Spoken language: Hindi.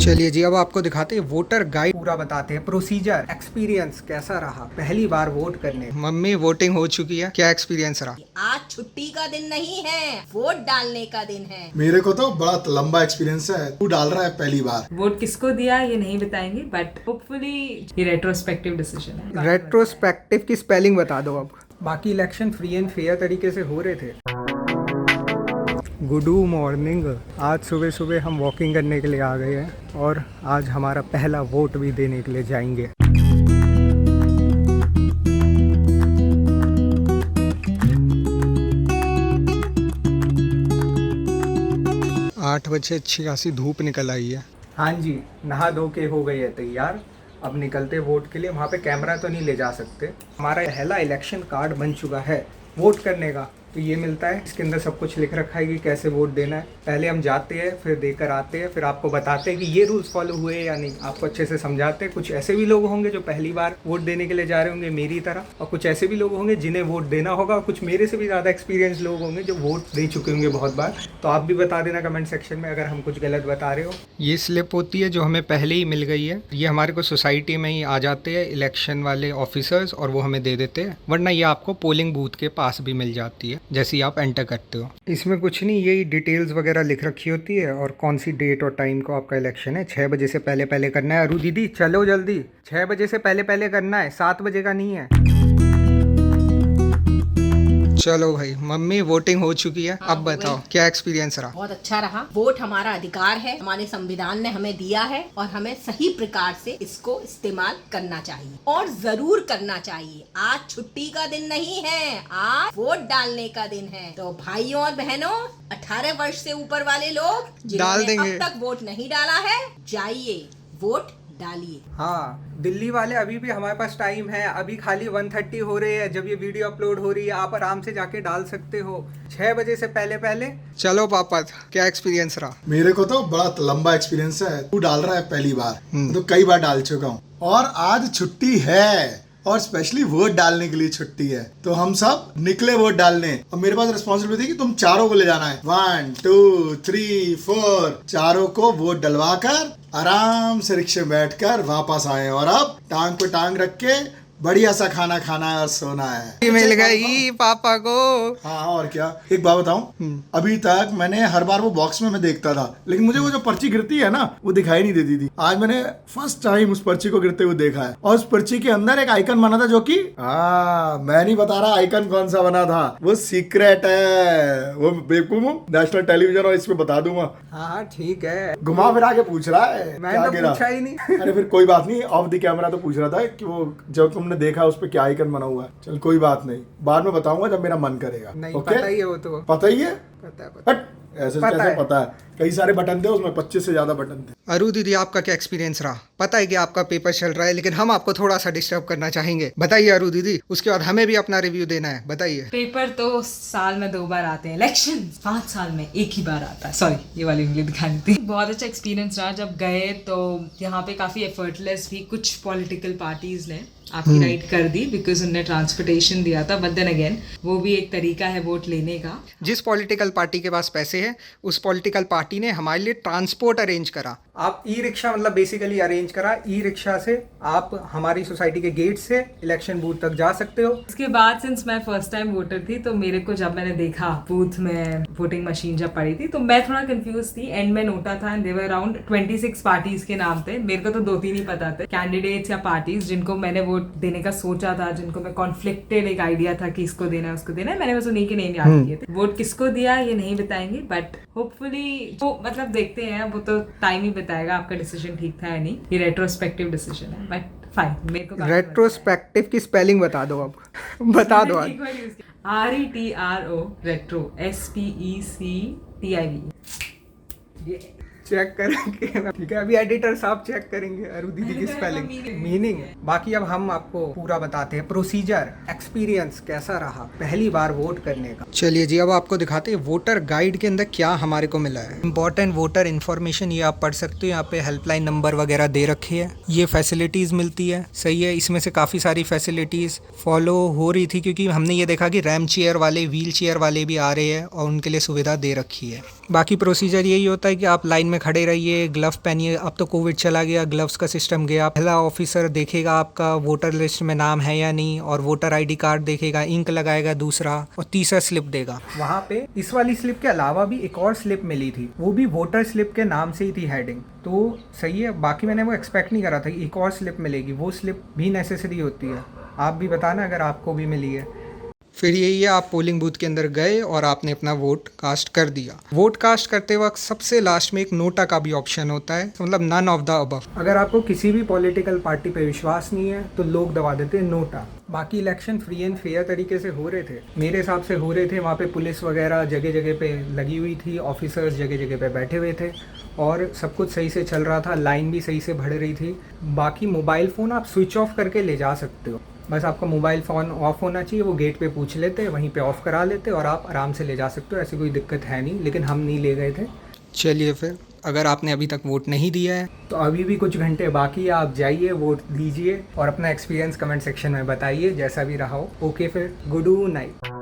चलिए जी, अब आपको दिखाते हैं वोटर गाइड, पूरा बताते हैं प्रोसीजर, एक्सपीरियंस कैसा रहा पहली बार वोट करने। मम्मी वोटिंग हो चुकी है, क्या एक्सपीरियंस रहा? आज छुट्टी का दिन नहीं है, वोट डालने का दिन है। मेरे को तो बड़ा लंबा एक्सपीरियंस है। तू डाल रहा है पहली बार। वोट किसको दिया ये नहीं बताएंगे, बट होपफुली ये रेट्रोस्पेक्टिव डिसीजन है। रेट्रोस्पेक्टिव की स्पेलिंग बता दो अब। बाकी इलेक्शन फ्री एंड फेयर तरीके से हो रहे थे। Good morning. आज सुबह सुबह हम वॉकिंग करने के लिए आ गए हैं और आज हमारा पहला वोट भी देने के लिए जाएंगे। 8 बजे अच्छी खासी धूप निकल आई है। हाँ जी, नहा धो के हो गई है तैयार। अब निकलते वोट के लिए। वहाँ पे कैमरा तो नहीं ले जा सकते। हमारा पहला इलेक्शन कार्ड बन चुका है वोट करने का, तो ये मिलता है। इसके अंदर सब कुछ लिख रखा है कि कैसे वोट देना है। पहले हम जाते हैं, फिर देकर आते हैं, फिर आपको बताते हैं कि ये रूल्स फॉलो हुए या नहीं। आपको अच्छे से समझाते हैं। कुछ ऐसे भी लोग होंगे जो पहली बार वोट देने के लिए जा रहे होंगे मेरी तरह, और कुछ ऐसे भी लोग होंगे जिन्हें वोट देना होगा, और कुछ मेरे से भी ज़्यादा एक्सपीरियंस लोग होंगे जो वोट दे चुके होंगे बहुत बार। तो आप भी बता देना कमेंट सेक्शन में अगर हम कुछ गलत बता रहे हो। ये स्लिप होती है जो हमें पहले ही मिल गई है। ये हमारे को सोसाइटी में ही आ जाते हैं इलेक्शन वाले ऑफिसर्स और वो हमें दे देते हैं, वरना ये आपको पोलिंग बूथ के पास भी मिल जाती है जैसे ही आप एंटर करते हो। इसमें कुछ नहीं, यही डिटेल्स वगैरह लिख रखी होती है और कौन सी डेट और टाइम को आपका इलेक्शन है। 6 बजे से पहले पहले करना है। अरु दीदी चलो जल्दी, 6 बजे से पहले पहले करना है, 7 बजे का नहीं है। चलो भाई, मम्मी वोटिंग हो चुकी है। अब बताओ क्या एक्सपीरियंस रहा? बहुत अच्छा रहा। वोट हमारा अधिकार है, हमारे संविधान ने हमें दिया है और हमें सही प्रकार से इसको इस्तेमाल करना चाहिए और जरूर करना चाहिए। आज छुट्टी का दिन नहीं है, आज वोट डालने का दिन है। तो भाइयों और बहनों, 18 वर्ष से ऊपर वाले लोग जिन्होंने अब तक वोट नहीं डाला है, जाइए वोट डालिए। हाँ, दिल्ली वाले अभी भी हमारे पास टाइम है। अभी खाली 1:30 हो रही है जब ये वीडियो अपलोड हो रही है। आप आराम से जाके डाल सकते हो 6 बजे से पहले पहले। चलो पापा, क्या एक्सपीरियंस रहा? मेरे को तो बड़ा लंबा एक्सपीरियंस है। तू डाल रहा है पहली बार, तो कई बार डाल चुका हूँ और आज छुट्टी है और स्पेशली वोट डालने के लिए छुट्टी है। तो हम सब निकले वोट डालने और मेरे पास रिस्पॉन्सिबिलिटी थी कि तुम चारों को ले जाना है। 1 2 3 4 चारों को वोट डलवा कर आराम से रिक्शे में बैठकर वापस आए और अब टांग पे टांग रख के बढ़िया सा खाना खाना है और सोना है। मिल गई पापा को। हाँ, और क्या। एक बात बताऊं, अभी तक मैंने हर बार वो बॉक्स में मैं देखता था, लेकिन मुझे वो जो पर्ची गिरती है ना, वो दिखाई नहीं देती थी। आज मैंने फर्स्ट टाइम उस पर्ची को गिरते हुए देखा है और उस पर्ची के अंदर एक आइकन बना था जो कि मैं नहीं बता रहा आइकन कौन सा बना था, वो सीक्रेट है। वो बेवकूफ नेशनल टेलीविजन और इसमें बता दूंगा। हाँ ठीक है, घुमा फिरा के पूछ रहा है। मैंने तो पूछा ही नहीं। अरे फिर कोई बात नहीं, ऑफ द कैमरा तो पूछ रहा था कि वो जब तुमने देखा उस पे क्या आइकन बना हुआ है। चल कोई बात नहीं, बाद में बताऊंगा जब मेरा मन करेगा। नहीं, ओके? पता ही है, वो तो पता ही है। पता है। ऐसे पता कैसे है। पता है? कई सारे बटन थे उसमें, 25 से ज्यादा बटन थे। अरु दीदी, आपका क्या एक्सपीरियंस रहा? पता है कि आपका पेपर चल रहा है, लेकिन हम आपको थोड़ा सा डिस्टर्ब करना चाहेंगे। बताइए अरु दीदी, उसके बाद हमें भी अपना रिव्यू देना है। बताइए। पेपर तो साल में 2 बार आते हैं, इलेक्शन 5 साल में 1 ही बार आता है। सॉरी, ये वाली उंगली दिखानी थी। बहुत अच्छा एक्सपीरियंस रहा। जब गए तो यहाँ पे काफी एफर्टलेस भी कुछ पॉलिटिकल पार्टीज ने आपकी राइट कर दी, बिकॉज उनने ट्रांसपोर्टेशन दिया था। बट देन अगेन वो भी एक तरीका है वोट लेने का। जिस पॉलिटिकल पार्टी के पास पैसे हैं, उस पॉलिटिकल पार्टी ने हमारे लिए ट्रांसपोर्ट अरेंज करा। आप ई रिक्शा, मतलब बेसिकली अरेंज करा। ई रिक्शा से आप हमारी सोसाइटी के गेट से इलेक्शन बूथ तक जा सकते हो। उसके बाद सिंस मैं फर्स्ट टाइम वोटर थी, तो मेरे को जब मैंने देखा बूथ में वोटिंग मशीन जब पड़ी थी, तो मैं थोड़ा कंफ्यूज थी। एंड में नोटा था एंड देवर अराउंड 26 पार्टीज के नाम थे। मेरे को तो 2-3 ही पता थे कैंडिडेट्स या पार्टीज जिनको मैंने वोट देने का सोचा था, जिनको मैं कॉन्फ्लिक्टेड एक आइडिया था कि इसको देना है उसको देना है। मैंने बस उन्हीं के नेम याद किए थे। वोट किसको दिया ये नहीं बताएंगे, बट होपफुली वो मतलब देखते हैं, वो तो टाइम ही बताएगा आपका डिसीजन ठीक था या नहीं। ये रेट्रोस्पेक्टिव डिसीजन है, बट फाइन। मेरे को रेट्रोस्पेक्टिव की स्पेलिंग बता दो अब। बता दो। RETRO retro SPECTIV। चेक करेंगे, ठीक है। अभी एडिटर साहब चेक करेंगे अरु दीदी की स्पेलिंग, मीनिंग। बाकी अब हम आपको पूरा बताते हैं प्रोसीजर, एक्सपीरियंस कैसा रहा पहली बार वोट करने का। चलिए जी, अब आपको दिखाते हैं वोटर गाइड के अंदर क्या हमारे को मिला है। इंपॉर्टेंट वोटर इन्फॉर्मेशन, ये आप पढ़ सकते हो। यहाँ पे हेल्पलाइन नंबर वगैरह दे रखे है। ये फैसिलिटीज मिलती है, सही है। इसमें से काफ़ी सारी फैसिलिटीज फॉलो हो रही थी, क्योंकि हमने ये देखा कि रैम चेयर वाले, व्हील चेयर वाले भी आ रहे हैं और उनके लिए सुविधा दे रखी है। बाकी प्रोसीजर यही होता है कि आप लाइन में खड़े रहिए, ग्लव पहनिए। अब तो कोविड चला गया, ग्लव्स का सिस्टम गया। पहला ऑफिसर देखेगा आपका वोटर लिस्ट में नाम है या नहीं, और वोटर आईडी कार्ड देखेगा, इंक लगाएगा दूसरा, और तीसरा स्लिप देगा। वहाँ पे इस वाली स्लिप के अलावा भी एक और स्लिप मिली थी, वो भी वोटर स्लिप के नाम से ही थी हेडिंग, तो सही है। बाकी मैंने वो एक्सपेक्ट नहीं करा था कि एक और स्लिप मिलेगी, वो स्लिप भी नेसेसरी होती है। आप भी बताना अगर आपको भी मिली है। फिर यही है, आप पोलिंग बूथ के अंदर गए और आपने अपना वोट कास्ट कर दिया। वोट कास्ट करते वक्त सबसे लास्ट में एक नोटा का भी ऑप्शन होता है, मतलब नन ऑफ द अबव। अगर आपको किसी भी पॉलिटिकल पार्टी पे विश्वास नहीं है तो लोग दबा देते हैं नोटा। बाकी इलेक्शन फ्री एंड फेयर तरीके से हो रहे थे, मेरे हिसाब से हो रहे थे। वहाँ पे पुलिस वगैरह जगह जगह पे लगी हुई थी, ऑफिसर्स जगह जगह पे बैठे हुए थे, और सब कुछ सही से चल रहा था, लाइन भी सही से बढ़ रही थी। बाकी मोबाइल फ़ोन आप स्विच ऑफ करके ले जा सकते हो, बस आपका मोबाइल फ़ोन ऑफ होना चाहिए। वो गेट पे पूछ लेते, वहीं पे ऑफ़ करा लेते और आप आराम से ले जा सकते हो, ऐसी कोई दिक्कत है नहीं। लेकिन हम नहीं ले गए थे। चलिए फिर, अगर आपने अभी तक वोट नहीं दिया है तो अभी भी कुछ घंटे बाकी है, आप जाइए वोट दीजिए और अपना एक्सपीरियंस कमेंट सेक्शन में बताइए, जैसा भी रहा हो। ओके फिर, गुड नाइट।